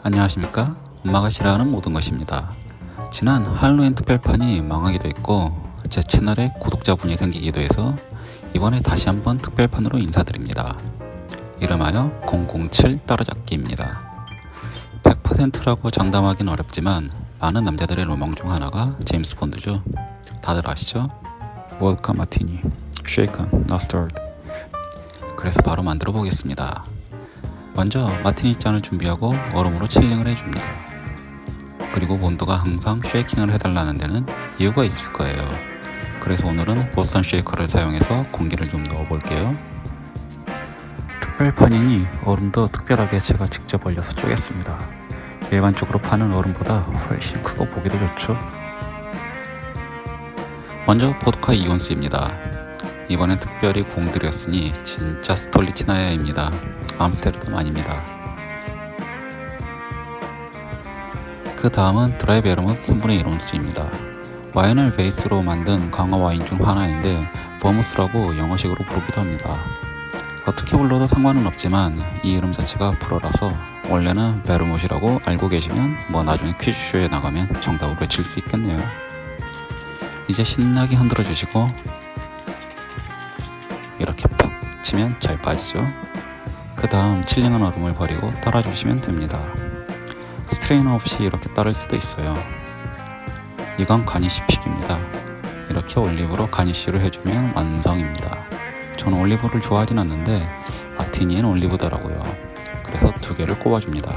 안녕하십니까? 엄마가 싫어하는 모든 것입니다. 지난 할로윈 특별판이 망하기도 했고 제 채널에 구독자분이 생기기도 해서 이번에 다시 한번 특별판으로 인사드립니다. 이름하여 007 따라잡기입니다. 100%라고 장담하긴 어렵지만 많은 남자들의 로망 중 하나가 제임스 본드죠. 다들 아시죠? 보드카 마티니, shaken, not stirred. 그래서 바로 만들어 보겠습니다. 먼저 마티니 잔을 준비하고 얼음으로 칠링을 해줍니다. 그리고 본드가 항상 쉐이킹을 해달라는 데는 이유가 있을 거예요. 그래서 오늘은 보스턴 쉐이커를 사용해서 공기를 좀 넣어볼게요. 특별판이니 얼음도 특별하게 제가 직접 얼려서 쪼갰습니다. 일반적으로 파는 얼음보다 훨씬 크고 보기도 좋죠. 먼저 보드카 이온스입니다. 이번엔 특별히 공들였으니 진짜 스톨리치나야입니다. 암스테르담 아닙니다. 그 다음은 드라이 베르무스 3분의 1온스입니다. 와인을 베이스로 만든 강화 와인 중 하나인데 버무스라고 영어식으로 부르기도 합니다. 어떻게 불러도 상관은 없지만 이 이름 자체가 불어라서 원래는 베르무스라고 알고 계시면 나중에 퀴즈쇼에 나가면 정답을 외칠 수 있겠네요. 이제 신나게 흔들어 주시고 이렇게 팍 치면 잘 빠지죠. 그 다음 칠링한 얼음을 버리고 따라주시면 됩니다. 스트레이너 없이 이렇게 따를 수도 있어요. 이건 가니쉬픽입니다. 이렇게 올리브로 가니쉬를 해주면 완성입니다. 저는 올리브를 좋아하진 않는데 마티니엔 올리브더라고요. 그래서 2개를 꼽아줍니다.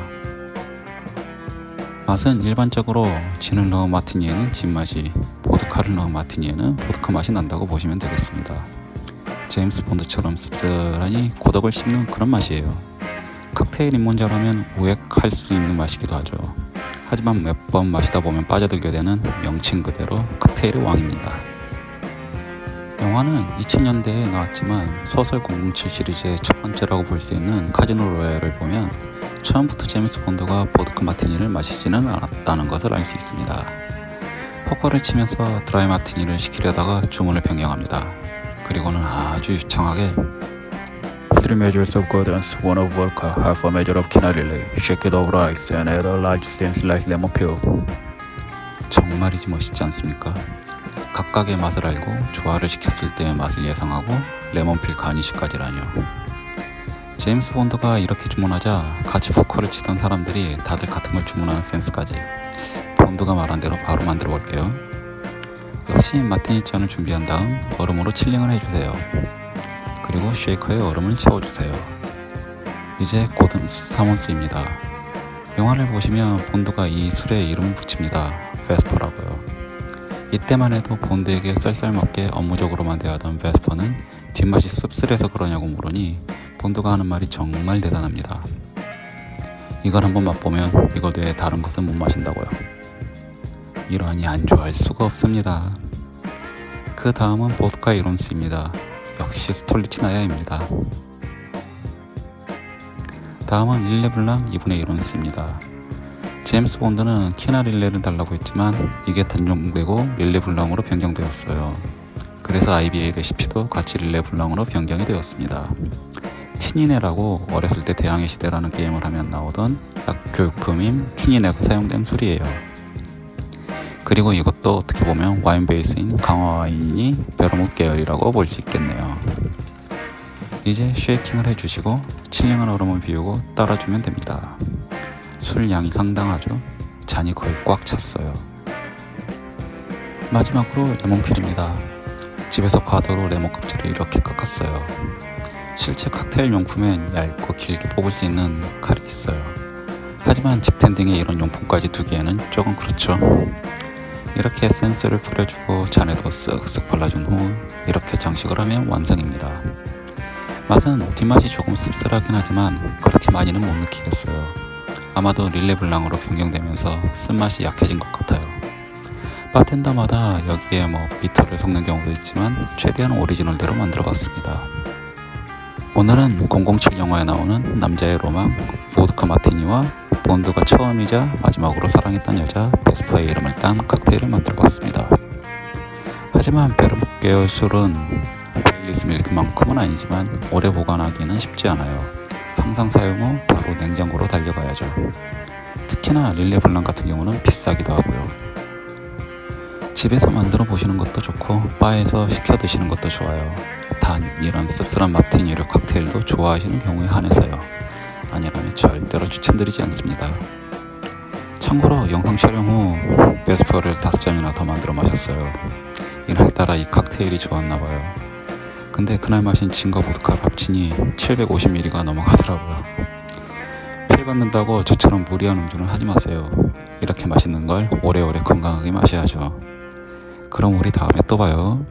맛은 일반적으로 진을 넣은 마티니에는 진맛이, 보드카를 넣은 마티니에는 보드카 맛이 난다고 보시면 되겠습니다. 제임스 본드처럼 씁쓸하니 고독을 씹는 그런 맛이에요. 칵테일 입문자라면 우액할 수 있는 맛이기도 하죠. 하지만 몇 번 마시다 보면 빠져들게 되는 명칭 그대로 칵테일의 왕입니다. 영화는 2000년대에 나왔지만 소설 007 시리즈의 첫 번째라고 볼 수 있는 카지노 로얄을 보면 처음부터 제임스 본드가 보드카 마티니를 마시지는 않았다는 것을 알 수 있습니다. 포커를 치면서 드라이 마티니를 시키려다가 주문을 변경합니다. 그리고는 아주 유창하게 3 measures of Gordon's, 1 of vodka, half a measure of Canarelli, shake it over ice, and add a large stems like lemon peel. 정말이지 멋있지 않습니까? 각각의 맛을 알고 조화를 시켰을 때의 맛을 예상하고 레몬필 가니쉬까지라뇨. 제임스 본드가 이렇게 주문하자 같이 포커를 치던 사람들이 다들 같은 걸 주문하는 센스까지. 본드가 말한 대로 바로 만들어 볼게요. 역시 마티니 잔을 준비한 다음 얼음으로 칠링을 해주세요. 그리고 쉐이커에 얼음을 채워주세요. 이제 고든스 3온스입니다. 영화를 보시면 본드가 이 술에 이름을 붙입니다. 베스퍼라고요. 이때만 해도 본드에게 쌀쌀맞게 업무적으로만 대하던 베스퍼는 뒷맛이 씁쓸해서 그러냐고 물으니 본드가 하는 말이 정말 대단합니다. 이걸 한번 맛보면 이거 외에 다른 것은 못 마신다고요. 이러니 안 좋아할 수가 없습니다. 그 다음은 보드카 이론스입니다. 역시 스톨리치나야입니다. 다음은 릴레블랑 2분의 1온스입니다. 제임스 본드는 키나릴레를 달라고 했지만 이게 단종되고 릴레블랑으로 변경되었어요. 그래서 IBA 레시피도 같이 릴레블랑으로 변경이 되었습니다. 키니네라고 어렸을 때 대항해 시대라는 게임을 하면 나오던 교육품인 키니네가 사용된 술이에요. 그리고 이것도 어떻게 보면 와인 베이스인 강화 와인이 베르무스 계열이라고 볼 수 있겠네요. 이제 쉐이킹을 해주시고 칠링한 얼음을 비우고 따라주면 됩니다. 술 양이 상당하죠? 잔이 거의 꽉 찼어요. 마지막으로 레몬필입니다. 집에서 과도로 레몬 껍질을 이렇게 깎았어요. 실제 칵테일 용품엔 얇고 길게 뽑을 수 있는 칼이 있어요. 하지만 집텐딩에 이런 용품까지 두기에는 조금 그렇죠. 이렇게 에센스를 뿌려주고 잔에도 쓱쓱 발라준 후 이렇게 장식을 하면 완성입니다. 맛은 뒷맛이 조금 씁쓸하긴 하지만 그렇게 많이는 못 느끼겠어요. 아마도 릴레블랑으로 변경되면서 쓴맛이 약해진 것 같아요. 바텐더마다 여기에 비터를 섞는 경우도 있지만 최대한 오리지널대로 만들어봤습니다. 오늘은 007 영화에 나오는 남자의 로망 보드카 마티니와 본드가 처음이자 마지막으로 사랑했던 여자 베스퍼의 이름을 딴 칵테일을 만들어봤습니다. 하지만 베르무스 계열 술은 베일리스 밀크만큼은 아니지만 오래 보관하기는 쉽지 않아요. 항상 사용 후 바로 냉장고로 달려가야죠. 특히나 릴레블랑 같은 경우는 비싸기도 하고요. 집에서 만들어 보시는 것도 좋고 바에서 시켜 드시는 것도 좋아요. 단 이런 씁쓸한 마티니를 칵테일도 좋아하시는 경우에 한해서요. 아니라면 절대로 추천드리지 않습니다. 참고로 영상 촬영 후 베스퍼를 5잔이나 더 만들어 마셨어요. 이날따라 이 칵테일이 좋았나봐요. 근데 그날 마신 진과 보드카를 합치니 750ml가 넘어가더라고요. 필 받는다고 저처럼 무리한 음주는 하지 마세요. 이렇게 맛있는 걸 오래오래 건강하게 마셔야죠. 그럼 우리 다음에 또 봐요.